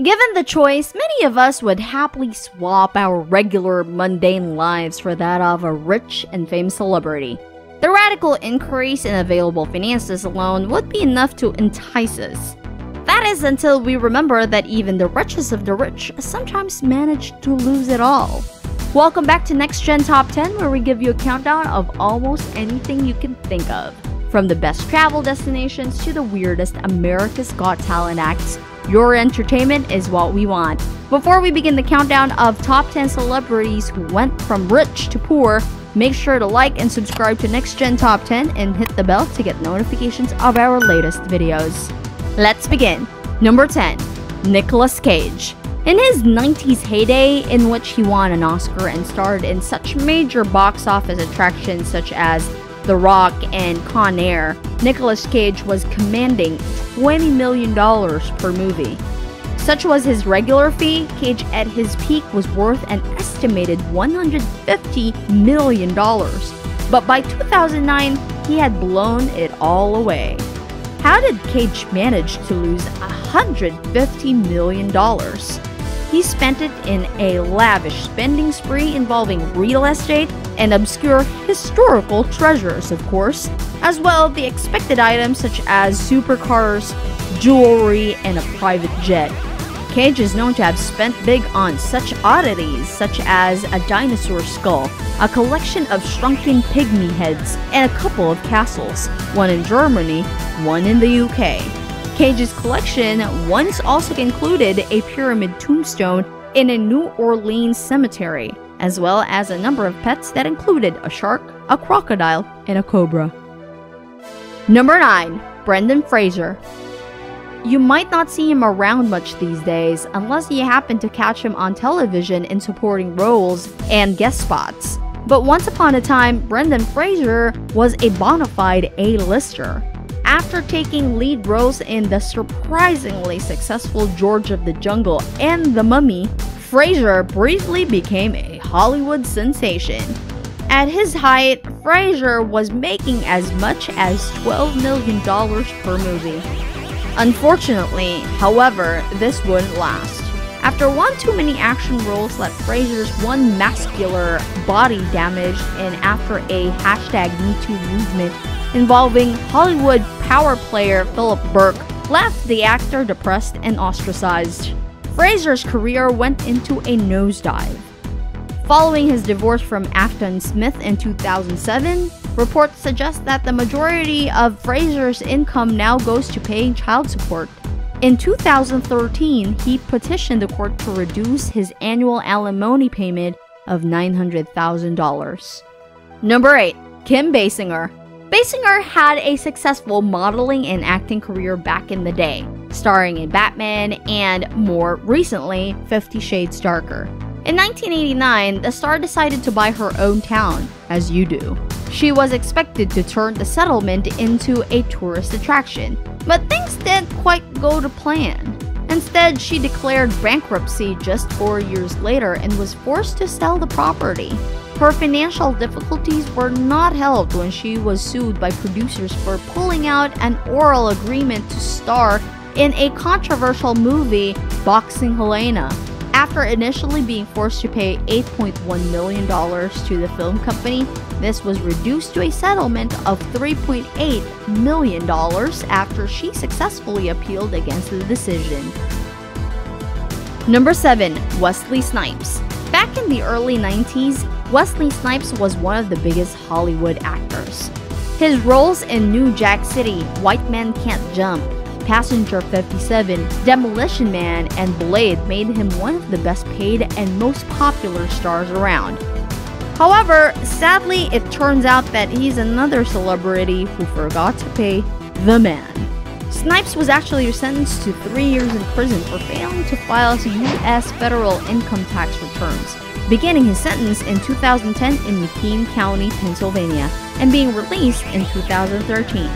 Given the choice, many of us would happily swap our regular, mundane lives for that of a rich and famous celebrity. The radical increase in available finances alone would be enough to entice us. That is until we remember that even the richest of the rich sometimes manage to lose it all. Welcome back to Next Gen Top 10, where we give you a countdown of almost anything you can think of. From the best travel destinations to the weirdest America's Got Talent acts, your entertainment is what we want. Before we begin the countdown of top 10 celebrities who went from rich to poor, make sure to like and subscribe to Next Gen Top 10 and hit the bell to get notifications of our latest videos. Let's begin. Number 10. Nicolas Cage. In his 90s heyday, in which he won an Oscar and starred in such major box office attractions such as The Rock and Con Air, Nicolas Cage was commanding $20 million per movie. Such was his regular fee, Cage at his peak was worth an estimated $150 million. But by 2009, he had blown it all away. How did Cage manage to lose $150 million? He spent it in a lavish spending spree involving real estate and obscure historical treasures, of course, as well as the expected items such as supercars, jewelry, and a private jet. Cage is known to have spent big on such oddities such as a dinosaur skull, a collection of shrunken pygmy heads, and a couple of castles, one in Germany, one in the UK. Cage's collection once also included a pyramid tombstone in a New Orleans cemetery, as well as a number of pets that included a shark, a crocodile, and a cobra. Number 9. Brendan Fraser. You might not see him around much these days unless you happen to catch him on television in supporting roles and guest spots. But once upon a time, Brendan Fraser was a bona fide A-lister. After taking lead roles in the surprisingly successful George of the Jungle and The Mummy, Fraser briefly became a Hollywood sensation. At his height, Fraser was making as much as $12 million per movie. Unfortunately, however, this wouldn't last. After one too many action roles left Fraser's one muscular body damaged, and after a #MeToo movement involving Hollywood power player Philip Burke left the actor depressed and ostracized, Fraser's career went into a nosedive. Following his divorce from Afton Smith in 2007, reports suggest that the majority of Fraser's income now goes to paying child support. In 2013, he petitioned the court to reduce his annual alimony payment of $900,000. Number 8. Kim Basinger. Basinger had a successful modeling and acting career back in the day, starring in Batman and, more recently, 50 Shades Darker. In 1989, the star decided to buy her own town, as you do. She was expected to turn the settlement into a tourist attraction, but things didn't quite go to plan. Instead, she declared bankruptcy just 4 years later and was forced to sell the property. Her financial difficulties were not helped when she was sued by producers for pulling out an oral agreement to star in a controversial movie, Boxing Helena. After initially being forced to pay $8.1 million to the film company, this was reduced to a settlement of $3.8 million after she successfully appealed against the decision. Number 7. Wesley Snipes. Back in the early 90s, Wesley Snipes was one of the biggest Hollywood actors. His roles in New Jack City, White Man Can't Jump, Passenger 57, Demolition Man, and Blade made him one of the best paid and most popular stars around. However, sadly, it turns out that he's another celebrity who forgot to pay the man. Snipes was actually sentenced to 3 years in prison for failing to file his U.S. federal income tax returns, beginning his sentence in 2010 in McKean County, Pennsylvania, and being released in 2013.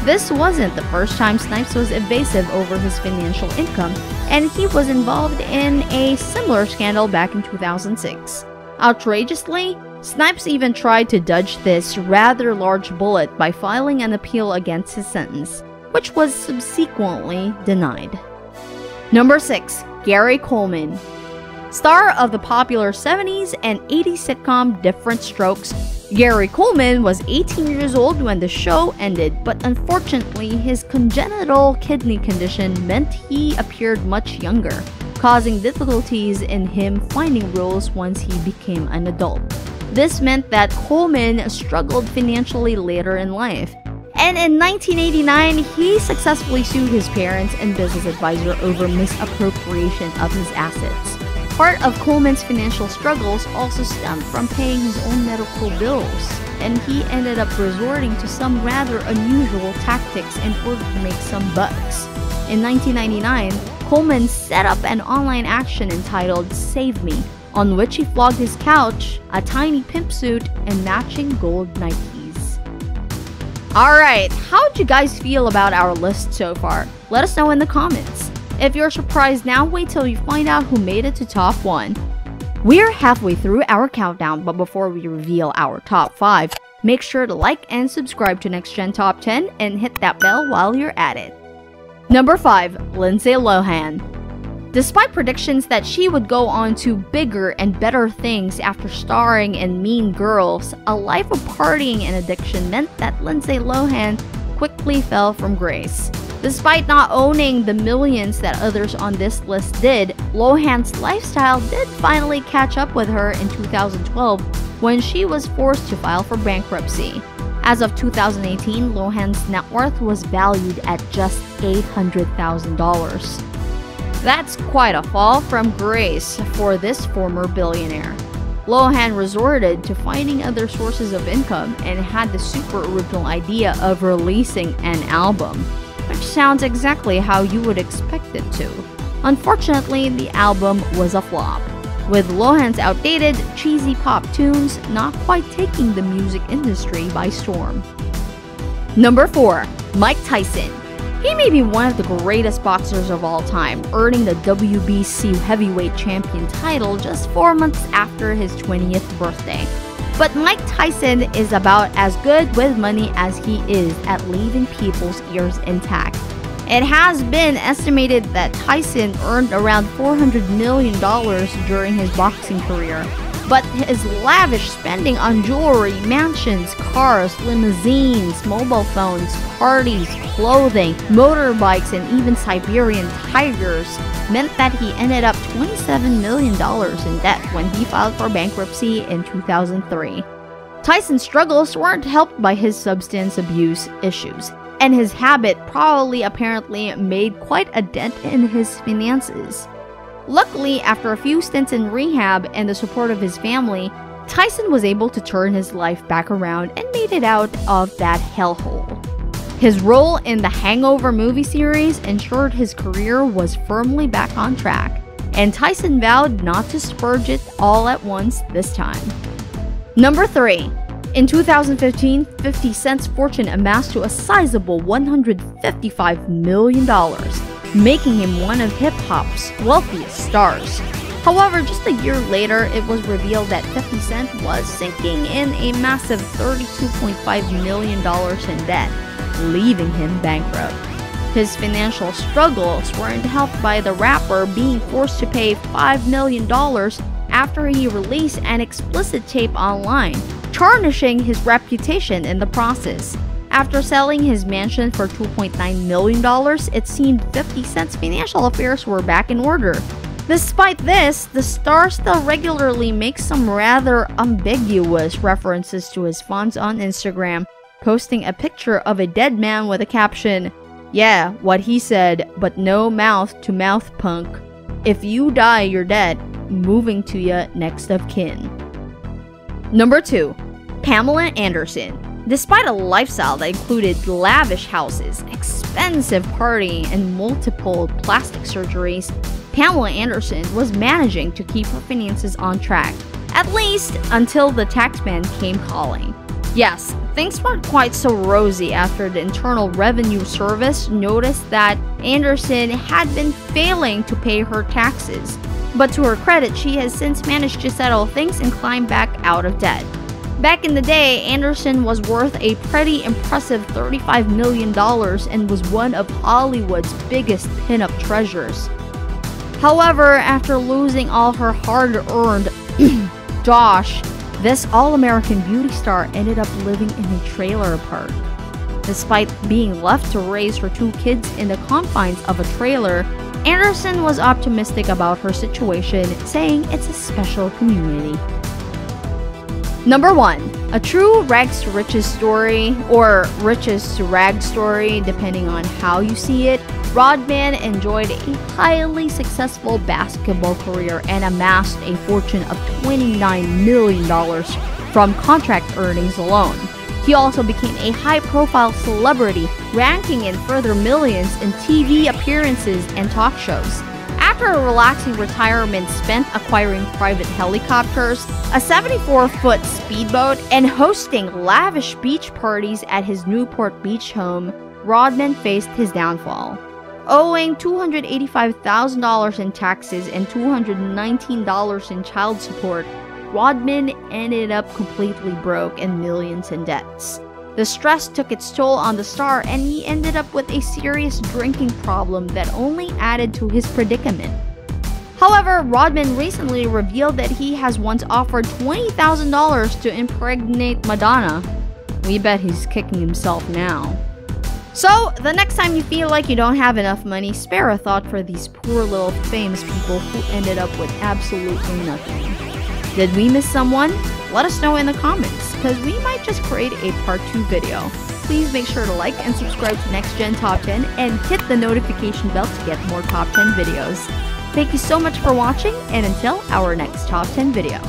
This wasn't the first time Snipes was evasive over his financial income, and he was involved in a similar scandal back in 2006. Outrageously, Snipes even tried to dodge this rather large bullet by filing an appeal against his sentence, which was subsequently denied. Number 6. Gary Coleman. Star of the popular 70s and 80s sitcom Different Strokes, Gary Coleman was 18 years old when the show ended, but unfortunately his congenital kidney condition meant he appeared much younger, causing difficulties in him finding roles once he became an adult. This meant that Coleman struggled financially later in life, and in 1989 he successfully sued his parents and business advisor over misappropriation of his assets. Part of Coleman's financial struggles also stemmed from paying his own medical bills, and he ended up resorting to some rather unusual tactics in order to make some bucks. In 1999, Coleman set up an online action entitled Save Me, on which he flogged his couch, a tiny pimp suit, and matching gold Nikes. Alright, how'd you guys feel about our list so far? Let us know in the comments. If you're surprised now, wait till you find out who made it to top 1. We're halfway through our countdown, but before we reveal our top 5, make sure to like and subscribe to Next Gen Top 10 and hit that bell while you're at it. Number 5. Lindsay Lohan. Despite predictions that she would go on to bigger and better things after starring in Mean Girls, a life of partying and addiction meant that Lindsay Lohan quickly fell from grace. Despite not owning the millions that others on this list did, Lohan's lifestyle did finally catch up with her in 2012 when she was forced to file for bankruptcy. As of 2018, Lohan's net worth was valued at just $800,000. That's quite a fall from grace for this former billionaire. Lohan resorted to finding other sources of income and had the super original idea of releasing an album, which sounds exactly how you would expect it to. Unfortunately, the album was a flop, with Lohan's outdated, cheesy pop tunes not quite taking the music industry by storm. Number 4. Mike Tyson. He may be one of the greatest boxers of all time, earning the WBC heavyweight champion title just 4 months after his 20th birthday. But Mike Tyson is about as good with money as he is at leaving people's ears intact. It has been estimated that Tyson earned around $400 million during his boxing career, but his lavish spending on jewelry, mansions, cars, limousines, mobile phones, parties, clothing, motorbikes, and even Siberian tigers meant that he ended up $27 million in debt when he filed for bankruptcy in 2003. Tyson's struggles weren't helped by his substance abuse issues, and his habit apparently made quite a dent in his finances. Luckily, after a few stints in rehab and the support of his family, Tyson was able to turn his life back around and made it out of that hellhole. His role in the Hangover movie series ensured his career was firmly back on track, and Tyson vowed not to splurge it all at once this time. Number 3. In 2015, 50 Cent's fortune amassed to a sizable $155 million, making him one of hip-hop's wealthiest stars. However, just a year later, it was revealed that 50 Cent was sinking in a massive $32.5 million in debt, leaving him bankrupt. His financial struggles weren't helped by the rapper being forced to pay $5 million after he released an explicit tape online, tarnishing his reputation in the process. After selling his mansion for $2.9 million, it seemed 50 Cent's financial affairs were back in order. Despite this, the star still regularly makes some rather ambiguous references to his funds on Instagram, posting a picture of a dead man with a caption, "Yeah, what he said, but no mouth-to-mouth punk. If you die, you're dead. Moving to ya next of kin." Number 2. Pamela Anderson. Despite a lifestyle that included lavish houses, expensive partying, and multiple plastic surgeries, Pamela Anderson was managing to keep her finances on track, at least until the taxman came calling. Yes, things weren't quite so rosy after the Internal Revenue Service noticed that Anderson had been failing to pay her taxes. But to her credit, she has since managed to settle things and climb back out of debt. Back in the day, Anderson was worth a pretty impressive $35 million and was one of Hollywood's biggest pinup treasures. However, after losing all her hard-earned dosh, this all-American beauty star ended up living in a trailer park. Despite being left to raise her 2 kids in the confines of a trailer, Anderson was optimistic about her situation, saying it's a special community. Number 1. A true rags to riches story, or riches to rags story, depending on how you see it. RODMAN enjoyed a highly successful basketball career and amassed a fortune of $29 million from contract earnings alone. He also became a high-profile celebrity, ranking in further millions in TV appearances and talk shows. After a relaxing retirement spent acquiring private helicopters, a 74-foot speedboat, and hosting lavish beach parties at his Newport Beach home, RODMAN faced his downfall. Owing $285,000 in taxes and $219 in child support, RODMAN ended up completely broke and millions in debts. The stress took its toll on the star, and he ended up with a serious drinking problem that only added to his predicament. However, RODMAN recently revealed that he has once offered $20,000 to impregnate Madonna. We bet he's kicking himself now. So, the next time you feel like you don't have enough money, spare a thought for these poor little famous people who ended up with absolutely nothing. Did we miss someone? Let us know in the comments, because we might just create a part 2 video. Please make sure to like and subscribe to Next Gen Top 10 and hit the notification bell to get more Top 10 videos. Thank you so much for watching, and until our next Top 10 video.